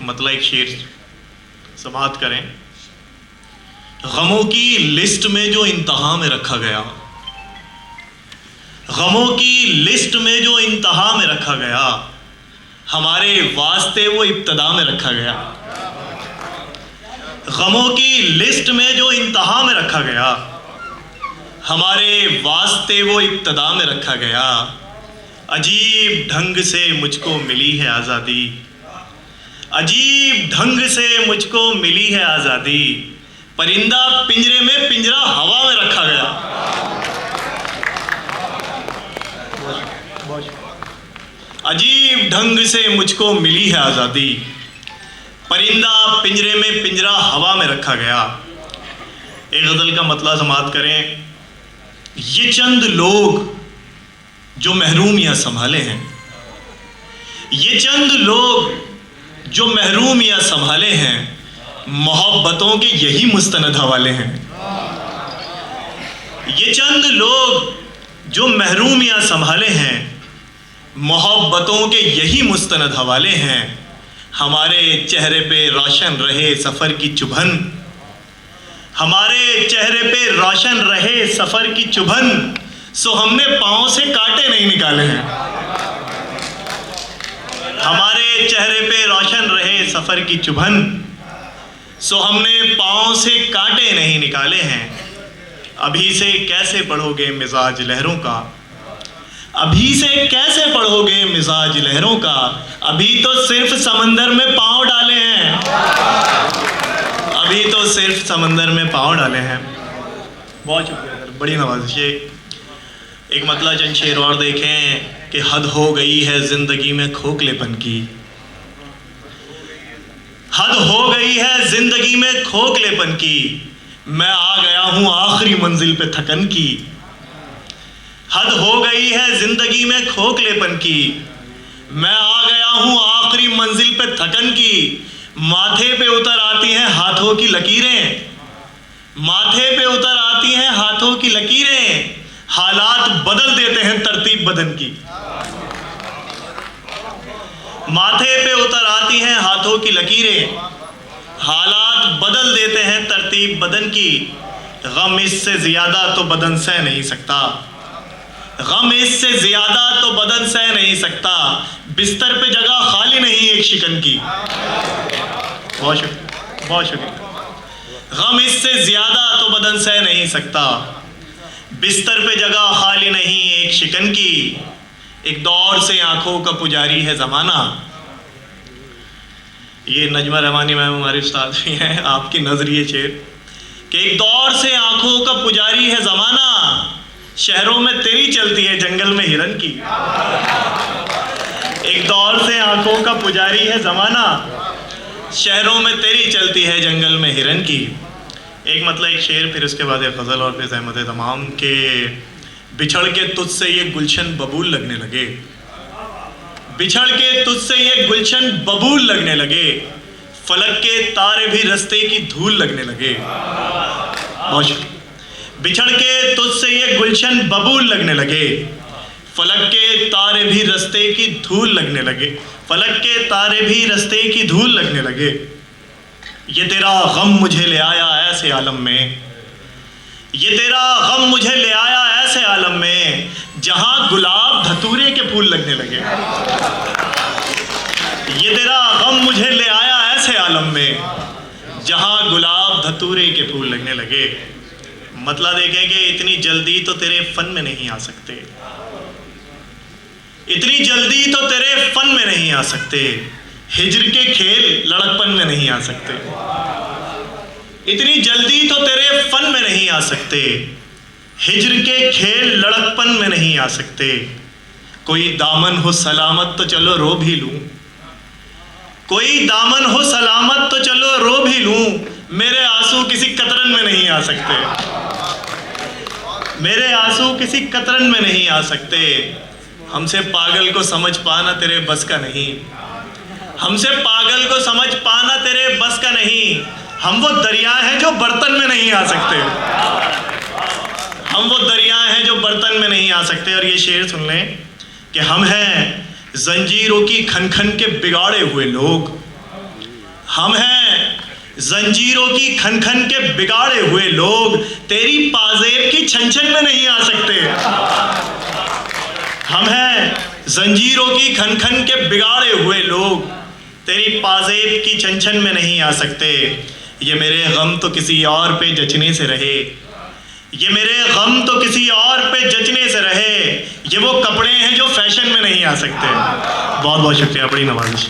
मतलब एक शेर समाप्त करें। गमों की लिस्ट में जो इंतहा में रखा गया, गमों की लिस्ट में जो इंतहा में रखा गया, हमारे वास्ते वो इब्तदा में रखा गया। गमों की लिस्ट में जो इंतहा में रखा गया, हमारे वास्ते वो इब्तदा में रखा गया। अजीब ढंग से मुझको मिली है आज़ादी, अजीब ढंग से मुझको मिली है आज़ादी। परिंदा पिंजरे में, पिंजरा हवा में रखा गया। अजीब ढंग से मुझको मिली है आज़ादी, परिंदा पिंजरे में, पिंजरा हवा में रखा गया। एक गज़ल का मतलब समाप्त करें। ये चंद लोग जो महरूमियाँ संभाले हैं, ये चंद लोग जो महरूमियाँ संभाले हैं, मोहब्बतों के यही मुस्तनद हवाले हैं। ये चंद लोग जो महरूमियाँ संभाले हैं, मोहब्बतों के यही मुस्तनद हवाले हैं। हमारे चेहरे पे रोशन रहे सफ़र की चुभन, हमारे चेहरे पे रोशन रहे सफ़र की चुभन, सो हमने पाँव से कांटे नहीं निकाले हैं। हमारे चेहरे पे रोशन रहे सफ़र की चुभन, सो हमने पाँव से कांटे नहीं निकाले हैं। अभी से कैसे पढ़ोगे मिजाज लहरों का, अभी से कैसे पढ़ोगे मिजाज लहरों का, अभी तो सिर्फ समंदर में पाँव डाले हैं, अभी तो सिर्फ समंदर में पाँव डाले हैं। बहुत शुक्रिया सर, बड़ी नवाजिश। एक मतलब चंद शेर और देखें कि हद हो गई है ज़िंदगी में खोखलेपन की, हद हो गई है ज़िंदगी में खोखलेपन की। मैं आ गया हूँ आखिरी मंजिल पे थकन की, हद हो गई है ज़िंदगी में खोखलेपन की। मैं आ गया हूँ आखिरी मंजिल पे थकन की। माथे पे उतर आती हैं हाथों की लकीरें, माथे पे उतर आती हैं हाथों की लकीरें, हालात बदल देते हैं तरतीब बदन की। माथे पे उतर आती हैं हाथों की लकीरें, हालात बदल देते हैं तरतीब बदन की। गम इससे ज़्यादा तो बदन सह नहीं सकता, गम इससे ज़्यादा तो बदन सह नहीं सकता। बिस्तर पे जगह खाली नहीं एक शिकन की। बहुत शुक्रिया, बहुत शुक्रिया। गम इससे ज़्यादा तो बदन सह नहीं सकता, बिस्तर पे जगह खाली नहीं एक शिकन की। एक दौर से आंखों का पुजारी है ज़माना, ये नजमा रहमानी मैम हमारे उस्ताद भी हैं, आपकी नजरिए शेर कि एक दौर से आंखों का पुजारी है ज़माना, शहरों में तेरी चलती है जंगल में हिरन की। एक दौर से आंखों का पुजारी है ज़माना, शहरों में तेरी चलती है जंगल में हिरन की। एक मतलब एक शेर, फिर उसके बाद एक गज़ल और फिर ज़हमत तमाम के। बिछड़ के तुझसे ये गुलशन बबूल लगने लगे, बिछड़ के तुझसे ये गुलशन बबूल लगने लगे, फलक के तारे भी रस्ते की धूल लगने लगे। बहुत बिछड़ के तुझसे ये गुलशन बबूल लगने लगे, फलक के तारे भी रस्ते की धूल लगने लगे, फलक के तारे भी रस्ते की धूल लगने लगे। ये तेरा गम मुझे ले आया ऐसे आलम में, ये तेरा गम मुझे ले आया ऐसे आलम में, जहां गुलाब धतूरे के फूल लगने लगे। ये तेरा गम मुझे ले आया ऐसे आलम में, जहां गुलाब धतूरे के फूल लगने लगे। मतलब देखेंगे इतनी जल्दी तो तेरे फन में नहीं आ सकते, इतनी जल्दी तो तेरे फन में नहीं आ सकते, हिज्र के खेल लड़कपन में नहीं आ सकते, इतनी जल्दी तो तेरे फन में नहीं आ सकते, हिज्र के खेल लड़कपन में नहीं आ सकते। कोई दामन हो सलामत तो चलो रो भी लूं, कोई दामन हो सलामत तो चलो रो भी लूं, मेरे आंसू किसी कतरन में नहीं आ सकते, मेरे आंसू किसी कतरन में नहीं आ सकते। हमसे पागल को समझ पाना तेरे बस का नहीं, हमसे पागल को समझ पाना तेरे बस का नहीं। हम वो दरिया हैं जो बर्तन में नहीं आ सकते, हम वो दरिया हैं जो बर्तन में नहीं आ सकते। और ये शेर सुन लें कि हम हैं जंजीरों की खन खन के बिगाड़े हुए लोग, हम हैं जंजीरों की खन खन के बिगाड़े हुए लोग, तेरी पाजेब की छन छन में नहीं आ सकते। हम हैं जंजीरों की खन खन के बिगाड़े हुए लोग, तेरी पाजेब की छन छन में नहीं आ सकते। ये मेरे गम तो किसी और पे जचने से रहे, ये मेरे गम तो किसी और पे जचने से रहे, ये वो कपड़े हैं जो फैशन में नहीं आ सकते। बहुत बहुत शुक्रिया, बड़ी नवाजिश।